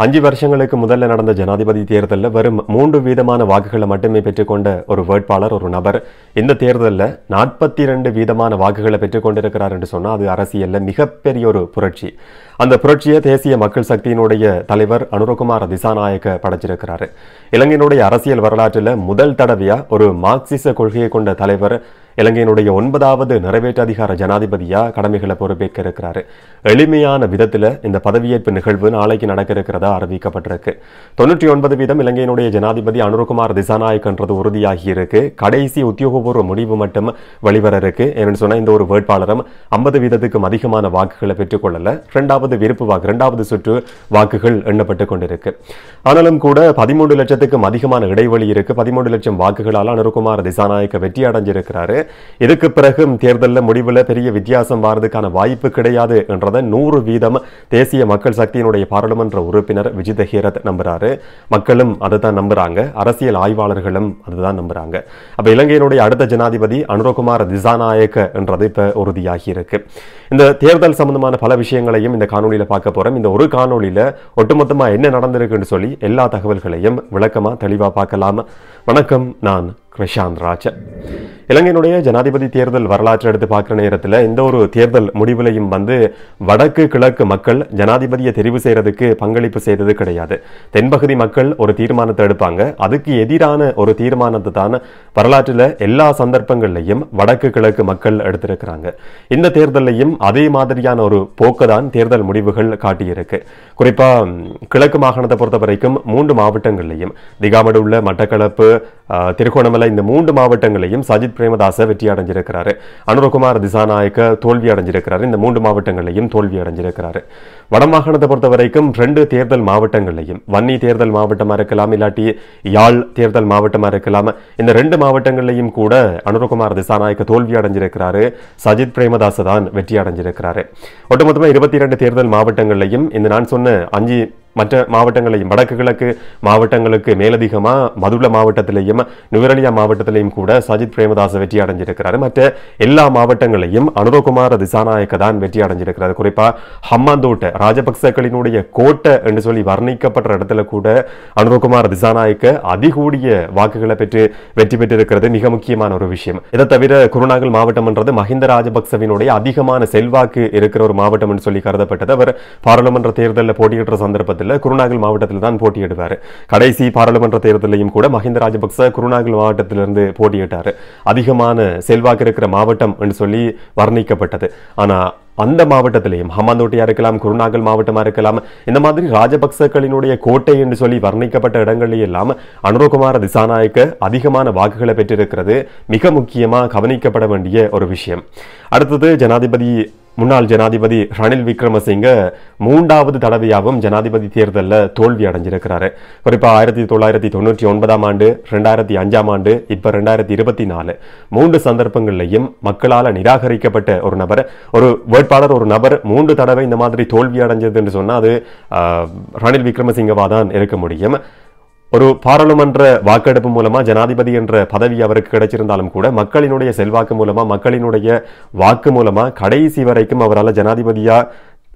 5 வருஷங்களுக்கு முதல்ல நடந்த ஜனாதிபதி தேர்தலில் வெறும் 3 வீதமான வாக்குகளை மட்டுமே பெற்றுக்கொண்ட ஒரு வேட்பாளர் ஒரு நபர் இந்த தேர்தலில் 42 வீதமான வாக்குகளை பெற்றுக்கொண்டிருக்கிறார் என்று சொன்னால் அது அரசியலில் மிகப்பெரிய ஒரு புரட்சி. அந்த புரட்சியை தேசிய மக்கள் சக்தியினுடைய தலைவர் அனுரகுமார திசாநாயக்க படைச்சிருக்கிறாரு. இலங்கையினுடைய அரசியல் வரலாற்றில் முதல் தடவையா ஒரு மார்க்சிச கொள்கையை கொண்ட தலைவர் இலங்கையினுடைய 9வது நிறைவேற்று அதிகார ஜனாதிபதியா கடமைகளை பொறுப்பேற்க இருக்கிறாரு. எளிமையான விதத்தில் இந்த பதவியேற்பு நிகழ்வு நாளைக்கு நடக்க இருக்கிறதா அறிவிக்கப்பட்டிருக்கு. 99 வீதம் இலங்கையினுடைய ஜனாதிபதி அனுரகுமார் திசாநாயக்கன்றது உறுதியாகி இருக்கு. கடைசி உத்தியோகபூர்வ முடிவு மட்டும் வெளிவர இருக்கு. ஏன்னு சொன்னா இந்த ஒரு வேட்பாளரும் 50 வீதத்துக்கும் அதிகமான வாக்குகளை பெற்றுக்கொள்ளல. இரண்டாவது சுற்று வாக்குகள் எண்ணப்பட்டு கொண்டிருக்கு. ஆனாலும் கூட 13 லட்சத்துக்கும் அதிகமான இடைவெளி இருக்கு. 13 லட்சம் வாக்குகளால் அனுரகுமார் திசாநாயக்க வெற்றி அடைஞ்சிருக்கிறாரு. இதுக்கு பிறகு தேர்தலில் முடிவில் பெரிய வித்தியாசம் வாரதுக்கான வாய்ப்பு கிடையாது என்றதை 100 வீதம் தேசிய மக்கள் சக்தியினுடைய பாராளுமன்ற உறுப்பினர் விஜித ஹேரத் நம்புறாரு. மக்களும் அதை தான் நம்புறாங்க. அரசியல் ஆய்வாளர்களும் அதுதான் நம்புறாங்க. அப்ப இலங்கையினுடைய அடுத்த ஜனாதிபதி அனுரகுமார திசாநாயக்க என்றது இப்ப உறுதியாகி இருக்கு. இந்த தேர்தல் சம்பந்தமான பல விஷயங்களையும் இந்த காணொலியில பார்க்க போறோம். இந்த ஒரு காணொலியில ஒட்டுமொத்தமா என்ன நடந்திருக்குன்னு சொல்லி எல்லா தகவல்களையும் விளக்கமா தெளிவா பார்க்கலாம். வணக்கம், நான் கிருஷாந்த் ராஜ். இலங்கையினுடைய ஜனாதிபதி தேர்தல் வரலாற்றை எடுத்து பார்க்கிற நேரத்தில் இந்த ஒரு தேர்தல் முடிவுலையும் வடக்கு கிழக்கு மக்கள் ஜனாதிபதியை தெரிவு செய்யறதுக்கு பங்களிப்பு செய்தது கிடையாது. தென்பகுதி மக்கள் ஒரு தீர்மானத்தை எடுப்பாங்க. அதுக்கு எதிரான ஒரு தீர்மானத்தை தான் வரலாற்றில் எல்லா சந்தர்ப்பங்கள்லையும் வடக்கு கிழக்கு மக்கள் எடுத்திருக்கிறாங்க. இந்த தேர்தலையும் அதே மாதிரியான ஒரு போக்கு தான் தேர்தல் முடிவுகள் காட்டியிருக்கு. குறிப்பா கிழக்கு மாகாணத்தை பொறுத்த வரைக்கும் 3 மாவட்டங்கள்லையும் திகாமடுள்ள மட்டக்களப்பு திருகோணமலை இந்த 3 மாவட்டங்களையும் சஜித் பிரேமதாச வெற்றி அடைஞ்சிருக்கிறாரு. அனுரகுமார் திசாநாயக்க தோல்வி அடைஞ்சிருக்கிறாரு. இந்த 3 மாவட்டங்களையும் தோல்வி அடைஞ்சிருக்கிறாரு. வடமாகாணத்தை பொறுத்த வரைக்கும் 2 தேர்தல் மாவட்டங்களையும் வன்னி தேர்தல் மாவட்டமா இருக்கலாம், இல்லாட்டி யாழ் தேர்தல் மாவட்டமா இருக்கலாம். இந்த 2 மாவட்டங்களையும் கூட அனுரகுமார் திசாநாயக்க தோல்வி அடைஞ்சிருக்கிறாரு. சஜித் பிரேமதாச தான் வெற்றி அடைஞ்சிருக்கிறாரு. ஒட்டுமொத்தமா 22 தேர்தல் மாவட்டங்களையும் இந்த நான் சொன்ன 5 மற்ற மாவட்டங்களையும் வடக்கு கிழக்கு மாவட்டங்களுக்கு மேலதிகமா மதுள மாவட்டத்திலையும் நுவரெலியா மாவட்டத்திலையும் கூட சஜித் பிரேமதாச வெற்றி அடைஞ்சிருக்கிறாரு. மற்ற எல்லா மாவட்டங்களையும் அனுரகுமார திசாநாயக்க தான் வெற்றி அடைஞ்சிருக்கிறார். குறிப்பா ஹம்மாந்தோட்டை ராஜபக்சக்களினுடைய கோட்டை என்று சொல்லி வர்ணிக்கப்பட்ட இடத்துல கூட அனுரகுமார திசாநாயக்க அதிகூடிய வாக்குகளை பெற்று வெற்றி பெற்றிருக்கிறது மிக முக்கியமான ஒரு விஷயம். இதை தவிர குருநாகல் மாவட்டம் என்றது மஹிந்த ராஜபக்சவினுடைய அதிகமான செல்வாக்கு இருக்கிற ஒரு மாவட்டம் என்று சொல்லி கருதப்பட்டது. அவர் பாராளுமன்ற தேர்தலில் போட்டியிட்ட சந்தர்ப்பத்தில் குருநாகல் மாவட்டத்தில் தான் போட்டியிடுவார். கடைசி பாராளுமன்ற தேர்தலையும் கூட மஹிந்த ராஜபக்ச குருநாகல் மாவட்டத்திலிருந்து போட்டியிட்டார். அதிகமான செல்வாக்கு இருக்கிற மாவட்டம் என்று சொல்லி வர்ணிக்கப்பட்டது. ஆனா அந்த மாவட்டத்திலையும் ஹம்மாந்தோட்டையா இருக்கலாம், குருநாகல் மாவட்டமா இருக்கலாம், இந்த மாதிரி ராஜபக்சக்களினுடைய கோட்டை என்று சொல்லி வர்ணிக்கப்பட்ட இடங்களில் எல்லாம் அனுரகுமார திசாநாயக்க அதிகமான வாக்குகளை பெற்றிருக்கிறது மிக முக்கியமா கவனிக்கப்பட வேண்டிய ஒரு விஷயம். அடுத்தது முன்னாள் ஜனாதிபதி ரணில் விக்ரமசிங்க 3வது தடவையாகவும் ஜனாதிபதி தேர்தலில் தோல்வி அடைஞ்சிருக்கிறாரு. குறிப்பா 1999 ஆண்டு, 2005 ஆண்டு, இப்ப 2024 3 சந்தர்ப்பங்கள்லையும் மக்களால் நிராகரிக்கப்பட்ட ஒரு நபர், ஒரு வேட்பாளர், ஒரு நபர் 3 தடவை இந்த மாதிரி தோல்வி அடைஞ்சது என்று சொன்னா அது ரணில் விக்ரமசிங்கவா தான் இருக்க முடியும். ஒரு பாராளுமன்ற வாக்கெடுப்பு மூலமா ஜனாதிபதி என்ற பதவி அவருக்கு கிடைச்சிருந்தாலும் கூட மக்களினுடைய செல்வாக்கு மூலமா மக்களினுடைய வாக்கு மூலமா கடைசி வரைக்கும் அவரால் ஜனாதிபதியா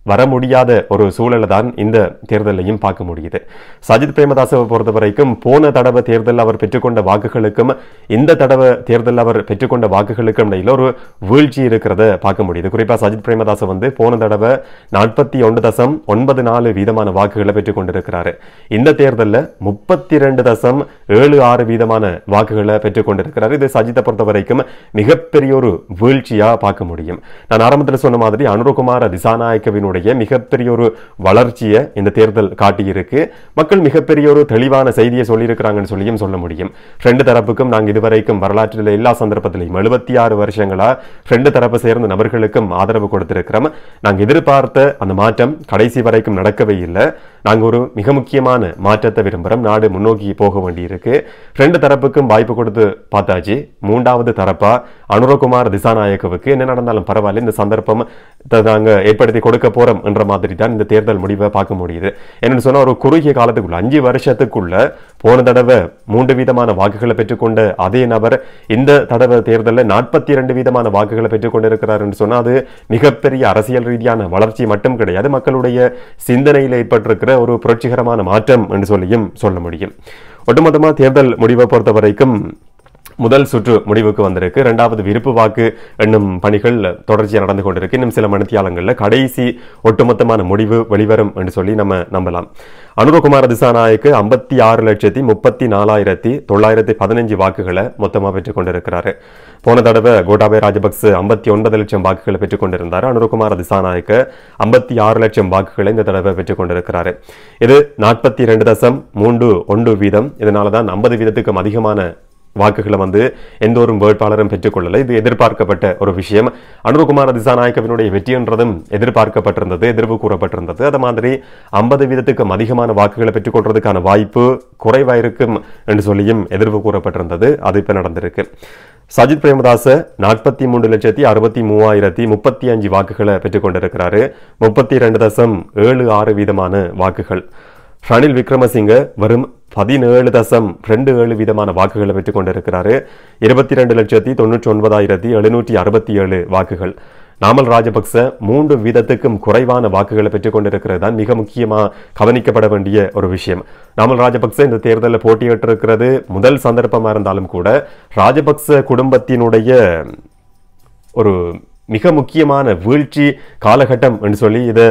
வர முடியாத ஒரு சூழலை தான் இந்த தேர்தலையும் பார்க்க முடியுது. சஜித் பிரேமதாசவை பொறுத்த வரைக்கும் போன தடவை தேர்தலில் அவர் பெற்றுக்கொண்ட வாக்குகளுக்கும் இந்த தடவை தேர்தலில் அவர் பெற்றுக்கொண்ட வாக்குகளுக்கும் இடையில ஒரு வீழ்ச்சி இருக்கிறத பார்க்க முடியுது. குறிப்பா சஜித் பிரேமதாச போன தடவை 41.94 வீதமான வாக்குகளை பெற்றுக்கொண்டிருக்கிறாரு. இந்த தேர்தலில் 32.76 வீதமான வாக்குகளை பெற்றுக்கொண்டிருக்கிறார். இது சஜித்தை பொறுத்த வரைக்கும் மிகப்பெரிய ஒரு வீழ்ச்சியா பார்க்க முடியும். நான் ஆரம்பத்தில் சொன்ன மாதிரி அனுரகுமார திசாநாயக்கவினுடைய மிகப்பெரிய ஒரு வளர்ச்சியை இந்த தேர்தல் காட்டியிருக்கு. மக்கள் மிகப்பெரிய ஒரு தெளிவான செய்தியை சொல்லியிருக்கிறாங்கன்னு சொல்லியும் சொல்ல முடியும். 2 தரப்புக்கும் நாங்கள் இதுவரைக்கும் வரலாற்றில் எல்லா சந்தர்ப்பத்திலையும் 76 வருஷங்களா 2 தரப்பு சேர்ந்த நபர்களுக்கும் ஆதரவு கொடுத்திருக்கிறோம். நாங்கள் எதிர்பார்த்த அந்த மாற்றம் கடைசி வரைக்கும் நடக்கவே இல்லை. நாங்கள் ஒரு மிக முக்கியமான மாற்றத்தை விரும்புகிறோம். நாடு முன்னோக்கி போக வேண்டியிருக்கு. 2 தரப்புக்கும் வாய்ப்பு கொடுத்து பார்த்தாச்சு. 3வது தரப்பா அனுரகுமார் திசாநாயக்கவுக்கு என்ன நடந்தாலும் பரவாயில்ல, இந்த சந்தர்ப்பம் நாங்கள் ஏற்படுத்தி கொடுக்க போறோம் வெளிவரும் என்ற மாதிரி தான் இந்த தேர்தல் முடிவை பார்க்க முடியுது. என்னன்னு சொன்னா ஒரு குறுகிய காலத்துக்குள்ள 5 வருஷத்துக்குள்ள போன தடவை 3 வீதமான வாக்குகளை பெற்றுக்கொண்ட அதே நபர் இந்த தடவை தேர்தலில் 42 வீதமான வாக்குகளை பெற்றுக்கொண்டிருக்கிறார் என்று சொன்னா அது மிகப்பெரிய அரசியல் ரீதியான வளர்ச்சி மட்டும் கிடையாது, மக்களுடைய சிந்தனையில் ஏற்பட்டிருக்கிற ஒரு புரட்சிகரமான மாற்றம் என்று சொல்லியும் சொல்ல முடியும். ஒட்டுமொத்தமா தேர்தல் முடிவை பொறுத்த வரைக்கும் முதல் சுற்று முடிவுக்கு வந்திருக்கு. 2வது விருப்பு வாக்கு எண்ணும் பணிகள் தொடர்ச்சியாக நடந்து கொண்டிருக்கு. இன்னும் சில மணித்தியாலங்களில் கடைசி ஒட்டுமொத்தமான முடிவு வெளிவரும் என்று சொல்லி நம்ம நம்பலாம். அனுரகுமார திசாநாயக்கு 56,34,915 வாக்குகளை மொத்தமாக பெற்றுக் கொண்டிருக்கிறாரு. போன தடவை கோட்டாபய ராஜபக்ச 59 லட்சம் வாக்குகளை பெற்றுக் கொண்டிருந்தார். அனுரகுமார திசாநாயக்கு 56 லட்சம் வாக்குகளை இந்த தடவை பெற்றுக் கொண்டிருக்கிறாரு. இது 42.31 வீதம். இதனாலதான் 50 வீதத்துக்கும் அதிகமான வாக்குகளை எந்த ஒரு வேட்பாளரும் பெற்றுக்கொள்ளல. இது எதிர்பார்க்கப்பட்ட ஒரு விஷயம். அனுரகுமார திசாநாயக்கவினுடைய வெற்றி என்றதும் எதிர்பார்க்கப்பட்டிருந்தது, எதிர்வு கூறப்பட்டிருந்தது. அது மாதிரி 50 வீதத்துக்கும் அதிகமான வாக்குகளை பெற்றுக்கொள்றதுக்கான வாய்ப்பு குறைவாயிருக்கும் என்று சொல்லியும் எதிர்வு கூறப்பட்டிருந்தது. அது இப்ப நடந்திருக்கு. சஜித் பிரேமதாச 43,63,035 வாக்குகளை பெற்றுக் கொண்டிருக்கிறாரு. 32.76 வீதமான வாக்குகள். ரணில் விக்ரமசிங்க வரும் 17.27 வீதமான வாக்குகளை பெற்றுக் கொண்டிருக்கிறாரு. 22,99,767 வாக்குகள். நாமல் ராஜபக்ச 3 வீதத்துக்கும் குறைவான வாக்குகளை பெற்றுக் கொண்டிருக்கிறது தான் மிக முக்கியமா கவனிக்கப்பட வேண்டிய ஒரு விஷயம். நாமல் ராஜபக்ச இந்த தேர்தலில் போட்டியிட்டிருக்கிறது முதல் சந்தர்ப்பமா இருந்தாலும் கூட ராஜபக்ச குடும்பத்தினுடைய ஒரு மிக முக்கியமான வீழ்ச்சி காலகட்டம் என்று சொல்லி இதை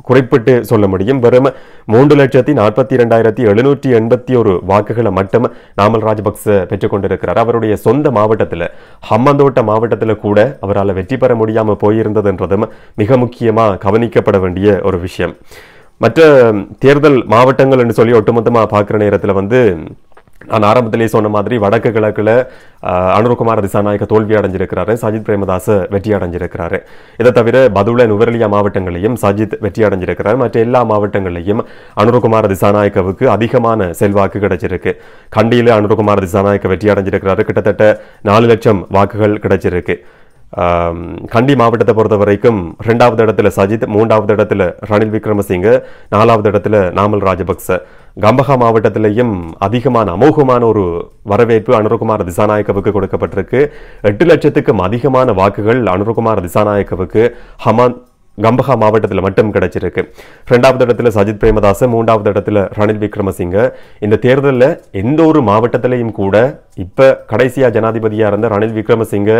குறிப்பிட்டு சொல்ல முடியும். வெறும் 3,42,781 வாக்குகளை மட்டும் நாமல் ராஜபக்ச பெற்றுக் கொண்டிருக்கிறார். அவருடைய சொந்த மாவட்டத்தில் ஹம்மந்தோட்ட மாவட்டத்தில் கூட அவரால் வெற்றி பெற முடியாம போயிருந்தது என்றதும் மிக முக்கியமா கவனிக்கப்பட வேண்டிய ஒரு விஷயம். மற்ற தேர்தல் மாவட்டங்கள் என்று சொல்லி ஒட்டுமொத்தமா பார்க்கிற நேரத்தில் நான் ஆரம்பத்திலேயே சொன்ன மாதிரி வடக்கு கிழக்குல அனுரகுமார திசாநாயக்க தோல்வி அடைஞ்சிருக்கிறாரு, சஜித் பிரேமதாச வெற்றி அடைஞ்சிருக்கிறாரு. இதை தவிர பதுளை நுவரெலியா மாவட்டங்களையும் சஜித் வெற்றி அடைஞ்சிருக்கிறார். மற்ற எல்லா மாவட்டங்களையும் அனுரகுமார திசாநாயக்கவுக்கு அதிகமான செல்வாக்கு கிடைச்சிருக்கு. கண்டியில அனுரகுமார திசாநாயக்க வெற்றி அடைஞ்சிருக்கிறாரு. கிட்டத்தட்ட 4 லட்சம் வாக்குகள் கிடைச்சிருக்கு. கண்டி மாவட்டத்தை பொறுத்த வரைக்கும் 2வது இடத்துல சஜித், 3வது இடத்துல ரணில் விக்ரமசிங்க, 4வது இடத்துல நாமல் ராஜபக்ச. கம்பஹா மாவட்டத்திலையும் அதிகமான அமோகமான ஒரு வரவேற்பு அனுரகுமார திசாநாயக்கவுக்கு கொடுக்கப்பட்டிருக்கு. 8 லட்சத்துக்கும் அதிகமான வாக்குகள் அனுரகுமார திசாநாயக்கவுக்கு கம்பஹா மாவட்டத்தில் மட்டும் கிடைச்சிருக்கு. 2வது இடத்துல சஜித் பிரேமதாச, 3வது இடத்துல ரணில் விக்ரமசிங்க. இந்த தேர்தலில் எந்த ஒரு மாவட்டத்திலையும் கூட இப்ப கடைசியா ஜனாதிபதியா இருந்த ரணில் விக்ரமசிங்க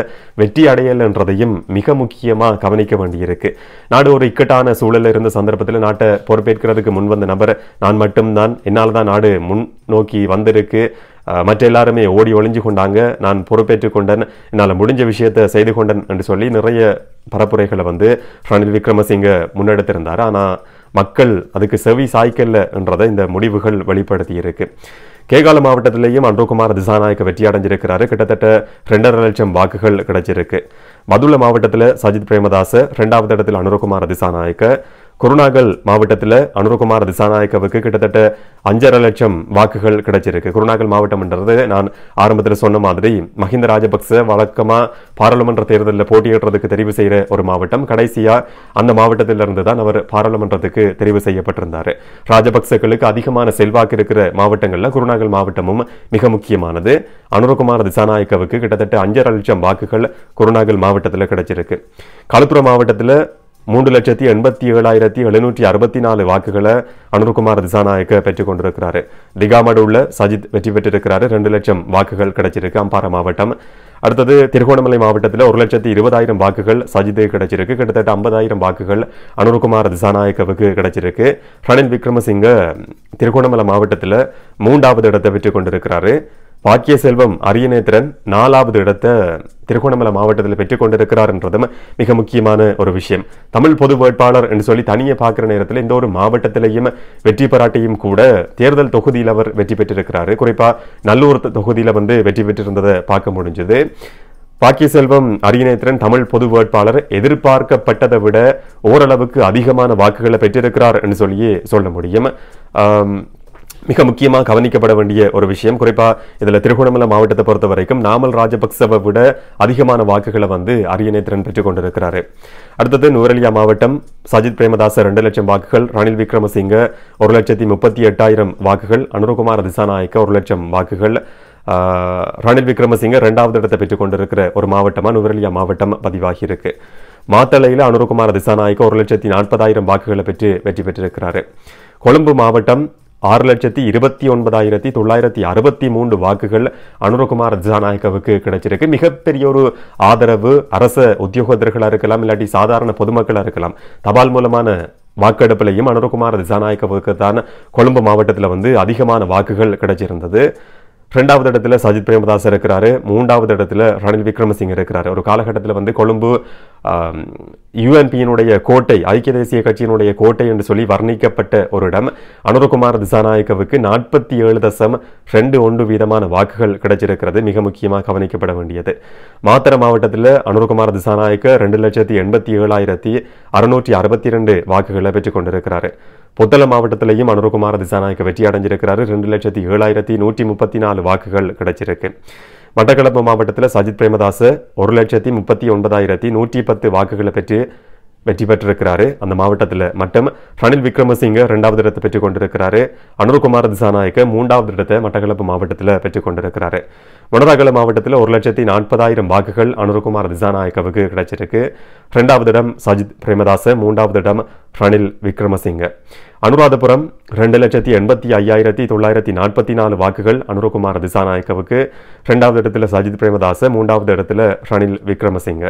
வெற்றி அடையலைன்றதையும் மிக முக்கியமா கவனிக்க வேண்டியிருக்கு. நாடு ஒரு இக்கட்டான சூழலில் இருந்த சந்தர்ப்பத்தில் நாட்டை பொறுப்பேற்கிறதுக்கு முன் வந்த நபர் நான் மட்டும்தான், என்னால் தான் நாடு முன் நோக்கி வந்திருக்கு, மற்ற எல்லாருமே ஓடி ஒளிஞ்சு கொண்டாங்க, நான் பொறுப்பேற்றுக் கொண்டேன், என்னால் முடிஞ்ச விஷயத்தை செய்து கொண்டேன் என்று சொல்லி நிறைய பரப்புரைகளை ரணில் விக்ரமசிங்க முன்னெடுத்திருந்தார். ஆனால் மக்கள் அதுக்கு செவி சாய்க்கல்ல என்றதை இந்த முடிவுகள் வெளிப்படுத்தி இருக்கு. கேகால மாவட்டத்திலேயும் அனுரகுமார திசாநாயக்க வெற்றி அடைஞ்சிருக்கிறாரு. கிட்டத்தட்ட 2.5 லட்சம் வாக்குகள் கிடைச்சிருக்கு. மதுள மாவட்டத்தில் சஜித் பிரேமதாச, 2வது இடத்தில் அனுரகுமார திசாநாயக்க. குருநாகல் மாவட்டத்தில் அனுரகுமார திசாநாயக்கவுக்கு கிட்டத்தட்ட 5.5 லட்சம் வாக்குகள் கிடைச்சிருக்கு. குருநாகல் மாவட்டம் என்றது நான் ஆரம்பத்தில் சொன்ன மாதிரி மஹிந்த ராஜபக்ச வழக்கமா பாராளுமன்ற தேர்தலில் போட்டியிடுறதுக்கு தெரிவு செய்கிற ஒரு மாவட்டம். கடைசியா அந்த மாவட்டத்திலிருந்து தான் அவர் பாராளுமன்றத்துக்கு தெரிவு செய்யப்பட்டிருந்தார். ராஜபக்சர்களுக்கு அதிகமான செல்வாக்கு இருக்கிற மாவட்டங்கள்ல குருநாகல் மாவட்டமும் மிக முக்கியமானது. அனுரகுமார திசாநாயக்கவுக்கு கிட்டத்தட்ட 5.5 லட்சம் வாக்குகள் குருநாகல் மாவட்டத்தில் கிடைச்சிருக்கு. களுத்துறை மாவட்டத்தில் 3,87,764 வாக்குகளை அனுரகுமார திசாநாயக்க பெற்றுக் கொண்டிருக்கிறாரு. திகாமடு உள்ள சஜித் வெற்றி பெற்றிருக்கிறாரு. 2 லட்சம் வாக்குகள் கிடைச்சிருக்கு அம்பாறை மாவட்டம். அடுத்தது திருகோணமலை மாவட்டத்தில் 1,20,000 வாக்குகள் சஜித் கிடைச்சிருக்கு. கிட்டத்தட்ட 50,000 வாக்குகள் அனுரகுமார திசாநாயக்கவுக்கு கிடைச்சிருக்கு. ரணில் விக்ரமசிங்க திருகோணமலை மாவட்டத்தில் 3வது இடத்தை பெற்றுக் கொண்டிருக்கிறாரு. பாக்கிய செல்வம் அரியநேத்திரன் 4வது இடத்தை திருகோணமலை மாவட்டத்தில் பெற்றுக் கொண்டிருக்கிறார் என்றதும் மிக முக்கியமான ஒரு விஷயம். தமிழ் பொது வேட்பாளர் என்று சொல்லி தனியே பார்க்கிற நேரத்தில் இந்த ஒரு மாவட்டத்திலையும் வெற்றி பெறாட்டியும் கூட தேர்தல் தொகுதியில் அவர் வெற்றி பெற்றிருக்கிறாரு. குறிப்பா நல்லூர் தொகுதியில வெற்றி பெற்றிருந்ததை பார்க்க முடிஞ்சது. பாக்கிய செல்வம் அரியநேத்திரன் தமிழ் பொது வேட்பாளர் எதிர்பார்க்கப்பட்டதை விட ஓரளவுக்கு அதிகமான வாக்குகளை பெற்றிருக்கிறார் என்று சொல்லியே சொல்ல முடியும். மிக முக்கியமாக கவனிக்கப்பட வேண்டிய ஒரு விஷயம். குறிப்பா இதுல திருகோணமலை மாவட்டத்தை பொறுத்த வரைக்கும் நாமல் ராஜபக்சவை விட அதிகமான வாக்குகளை வந்து அரியநேத்திரன் பெற்றுக் கொண்டிருக்கிறாரு. அடுத்தது நுவரெலியா மாவட்டம் சஜித் பிரேமதாச 2 லட்சம் வாக்குகள், ரணில் விக்ரமசிங்க 1,38,000 வாக்குகள், அனுரகுமார திசாநாயக்க 1 லட்சம் வாக்குகள். ரணில் விக்ரமசிங்க 2வது இடத்தை பெற்றுக் கொண்டிருக்கிற ஒரு மாவட்டமா நுவரெலியா மாவட்டம் பதிவாகி இருக்கு. மாத்தளையில அனுரகுமார திசாநாயக்க 1,40,000 வாக்குகளை பெற்று வெற்றி பெற்றிருக்கிறாரு. கொழும்பு மாவட்டம் 6,29,963 வாக்குகள் அனுரகுமார திசாநாயக்கவுக்கு கிடைச்சிருக்கு. மிகப்பெரிய ஒரு ஆதரவு அரச உத்தியோகத்தர்களாக இருக்கலாம், இல்லாட்டி சாதாரண பொதுமக்களாக இருக்கலாம். தபால் மூலமான வாக்கெடுப்பிலையும் அனுரகுமார திசாநாயக்கவுக்கு தான் கொழும்பு மாவட்டத்தில் வந்து அதிகமான வாக்குகள் கிடைச்சிருந்தது. 2வது இடத்துல சஜித் பிரேமதாஸ் இருக்கிறாரு. 3வது இடத்துல ரணில் விக்ரமசிங்க இருக்கிறாரு. ஒரு காலகட்டத்தில் வந்து கொழும்பு யுஎன்பியினுடைய கோட்டை, ஐக்கிய தேசிய கட்சியினுடைய கோட்டை என்று சொல்லி வர்ணிக்கப்பட்ட ஒரு இடம். அனுரகுமார திசாநாயக்கவுக்கு 47.21 வீதமான வாக்குகள் கிடைச்சிருக்கிறது. மிக முக்கியமாக கவனிக்கப்பட வேண்டியது. மாத்தறை மாவட்டத்தில் அனுரகுமார திசாநாயக்க 2,87,662 வாக்குகளை பெற்றுக் கொண்டிருக்கிறாரு. புத்தள மாவட்டத்திலையும் அனுரகுமார திசாநாயக்க வெற்றி அடைஞ்சிருக்கிறாரு. 2,07,134 வாக்குகள் கிடைச்சிருக்கு. மட்டக்களப்பு மாவட்டத்தில் சஜித் பிரேமதாச 1,39,110 வாக்குகளை பெற்று வெற்றி பெற்றிருக்கிறாரு. அந்த மாவட்டத்தில் மட்டும் ரணில் விக்ரமசிங்க 2வது இடத்தை பெற்றுக் கொண்டிருக்கிறாரு. அனுரகுமார திசாநாயக்க 3வது இடத்தை மட்டக்களப்பு மாவட்டத்தில் பெற்றுக் கொண்டிருக்கிறாரு. மொனராகல மாவட்டத்தில் 1,40,040 வாக்குகள் அனுரகுமார திசாநாயக்கவுக்கு கிடைச்சிருக்கு. 2வது இடம் சஜித் பிரேமதாச, 3வது இடம் ரணில் விக்ரமசிங்க. அனுராதபுரம் 2,85,944 வாக்குகள் அனுரகுமார திசாநாயக்கவுக்கு. 2வது இடத்துல சஜித் பிரேமதாச, 3வது இடத்துல ரணில் விக்ரமசிங்க.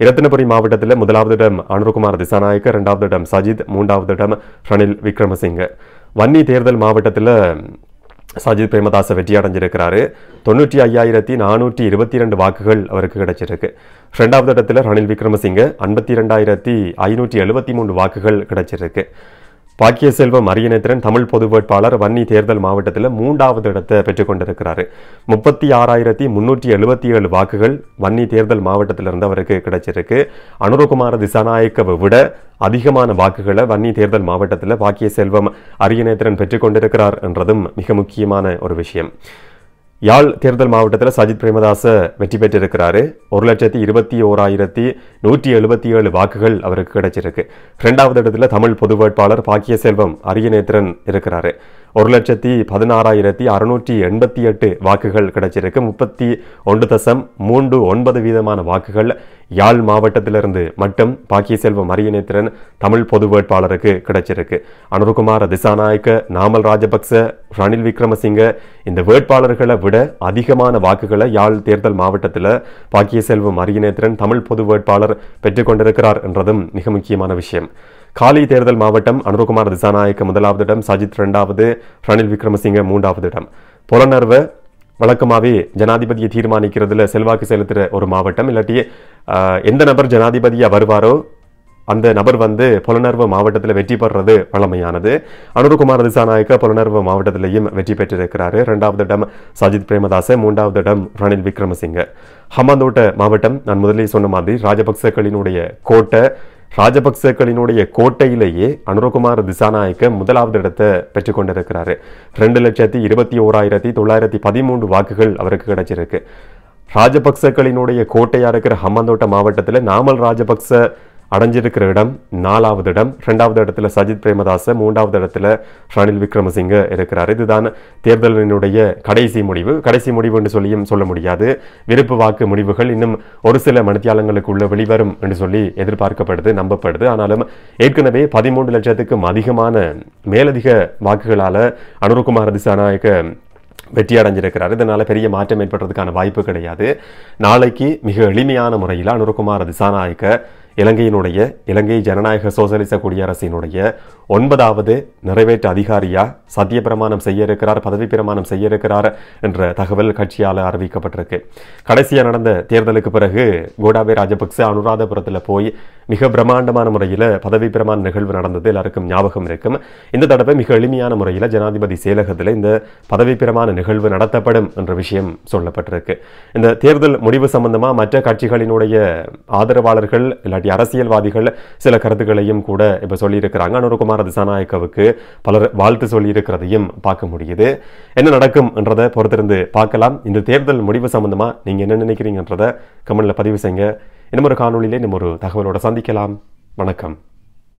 இரத்தினபுரி மாவட்டத்தில் 1வது இடம் அனுரகுமார திசாநாயக்க, 2வது இடம் சஜித், 3வது இடம் ரணில் விக்ரமசிங்க. வன்னி தேர்தல் மாவட்டத்தில் சஜித் பிரேமதாச வெற்றி அடைஞ்சிருக்கிறாரு. 95,422 வாக்குகள் அவருக்கு கிடைச்சிருக்கு. 2வது இடத்துல ரணில் விக்ரமசிங்க 52,573 வாக்குகள் கிடைச்சிருக்கு. பாக்கிய செல்வம் அரியநேத்திரன் தமிழ் பொது வேட்பாளர் வன்னி தேர்தல் மாவட்டத்தில் 3வது இடத்தை பெற்றுக் கொண்டிருக்கிறாரு. 36,377 வாக்குகள் வன்னி தேர்தல் மாவட்டத்திலிருந்து அவருக்கு கிடைச்சிருக்கு. அனுரகுமார திசாநாயக்கவை விட அதிகமான வாக்குகளை வன்னி தேர்தல் மாவட்டத்தில் பாக்கிய செல்வம் அரியநேத்திரன் பெற்றுக் கொண்டிருக்கிறார் என்றதும் மிக முக்கியமான ஒரு விஷயம். யாழ் தேர்தல் மாவட்டத்தில் சஜித் பிரேமதாச வெற்றி பெற்றிருக்கிறாரு. 1,21,177 வாக்குகள் அவருக்கு கிடைச்சிருக்கு. 2வது இடத்துல தமிழ் பொது வேட்பாளர் பாக்கிய செல்வம் அரியநேத்திரன் இருக்கிறாரு. 1,16,688 வாக்குகள் கிடைச்சிருக்கு. 31.39 வீதமான வாக்குகள் யாழ் மாவட்டத்திலிருந்து மட்டும் பாக்கிய செல்வம் அரியநேத்திரன் தமிழ் பொது வேட்பாளருக்கு கிடைச்சிருக்கு. அனுரகுமார திசாநாயக்க, நாமல் ராஜபக்ச, ரணில் விக்ரமசிங்க இந்த வேட்பாளர்களை விட அதிகமான வாக்குகளை யாழ் தேர்தல் மாவட்டத்தில் பாக்கிய செல்வம் அரியநேத்திரன் தமிழ் பொது வேட்பாளர் பெற்றுக் கொண்டிருக்கிறார் என்றதும் மிக முக்கியமான விஷயம். காலி தேர்தல் மாவட்டம் அனுரகுமார திசாநாயக்க 1வது இடம், சஜித் 2வது, ரணில் விக்ரமசிங்க 3வது இடம். புலனர்வ வழக்கமாகவே ஜனாதிபதியை தீர்மானிக்கிறதுல செல்வாக்கு செலுத்துகிற ஒரு மாவட்டம். இல்லாட்டி எந்த நபர் ஜனாதிபதியா வருவாரோ அந்த நபர் வந்து புலனர்வ மாவட்டத்தில் வெற்றி பெறுறது பழமையானது. அனுரகுமார திசாநாயக்க புலனர்வ மாவட்டத்திலையும் வெற்றி பெற்றிருக்கிறாரு. 2வது இடம் சஜித் பிரேமதாச, 3வது இடம் ரணில் விக்ரமசிங்க. ஹம்பாந்தோட்ட மாவட்டம் நான் முதலே சொன்ன மாதிரி ராஜபக்சக்களினுடைய கோட்டை. ராஜபக்சக்களினுடைய கோட்டையிலேயே அனுரகுமார திசாநாயக்க 1வது இடத்தை பெற்றுக் கொண்டிருக்கிறாரு. 2,21,913 வாக்குகள் அவருக்கு கிடைச்சிருக்கு. ராஜபக்சக்களினுடைய கோட்டையா இருக்கிற ஹம்பாந்தோட்ட மாவட்டத்தில் நாமல் ராஜபக்ச அடைஞ்சிருக்கிற இடம் 4வது இடம். 2வது இடத்துல சஜித் பிரேமதாச, 3வது இடத்துல ரணில் விக்ரமசிங்க இருக்கிறார். இதுதான் தேர்தலினுடைய கடைசி முடிவு என்று சொல்லியும் சொல்ல முடியாது. விருப்பு வாக்கு முடிவுகள் இன்னும் ஒரு சில மணித்தியாலங்களுக்குள்ள வெளிவரும் என்று சொல்லி எதிர்பார்க்கப்படுது, நம்பப்படுது. ஆனாலும் ஏற்கனவே 13 லட்சத்துக்கும் அதிகமான மேலதிக வாக்குகளால அனுரகுமார திசாநாயக்க வெற்றி அடைஞ்சிருக்கிறார். இதனால பெரிய மாற்றம் ஏற்படுறதுக்கான வாய்ப்பு கிடையாது. நாளைக்கு மிக எளிமையான முறையில் அனுரகுமார திசாநாயக்க இலங்கை ஜனநாயக சோசலிச குடியரசினுடைய 9வது நிறைவேற்று அதிகாரியா சத்திய பிரமாணம் செய்ய இருக்கிறார், பதவி பிரமாணம் செய்ய இருக்கிறார் என்ற தகவல் கட்சியால் அறிவிக்கப்பட்டிருக்கு. கடைசியாக நடந்த தேர்தலுக்கு பிறகு கோட்டாபய ராஜபக்ச அனுராதபுரத்தில் போய் மிக பிரம்மாண்டமான முறையில் பதவி பிரமாண நிகழ்வு நடந்தது எல்லாருக்கும் ஞாபகம் இருக்கும். இந்த தடவை மிக எளிமையான முறையில் ஜனாதிபதி செயலகத்தில் இந்த பதவி பிரமாண நிகழ்வு நடத்தப்படும் என்ற விஷயம் சொல்லப்பட்டிருக்கு. இந்த தேர்தல் முடிவு சம்பந்தமாக மற்ற கட்சிகளினுடைய ஆதரவாளர்கள் இல்லாட்டி அரசியல்வாதிகள் சில கருத்துக்களையும் கூட இப்ப சொல்லியிருக்கிறாங்க. அனுரகுமார திசாநாயக்கவுக்கு பலர் வாழ்த்து சொல்லியிருக்கிறாங்க. இருக்கிறதையும் பார்க்க முடியுது. என்ன நடக்கும் என்றதை பொறுத்திருந்து பார்க்கலாம். இந்த தேர்தல் முடிவு சம்பந்தமா நீங்க என்ன நினைக்கிறீங்கன்றதை கமெண்ட்ல பதிவு செய்யுங்க. இன்னும் ஒரு காணொலியிலே இன்னும் ஒரு தகவலோட சந்திக்கலாம். வணக்கம்.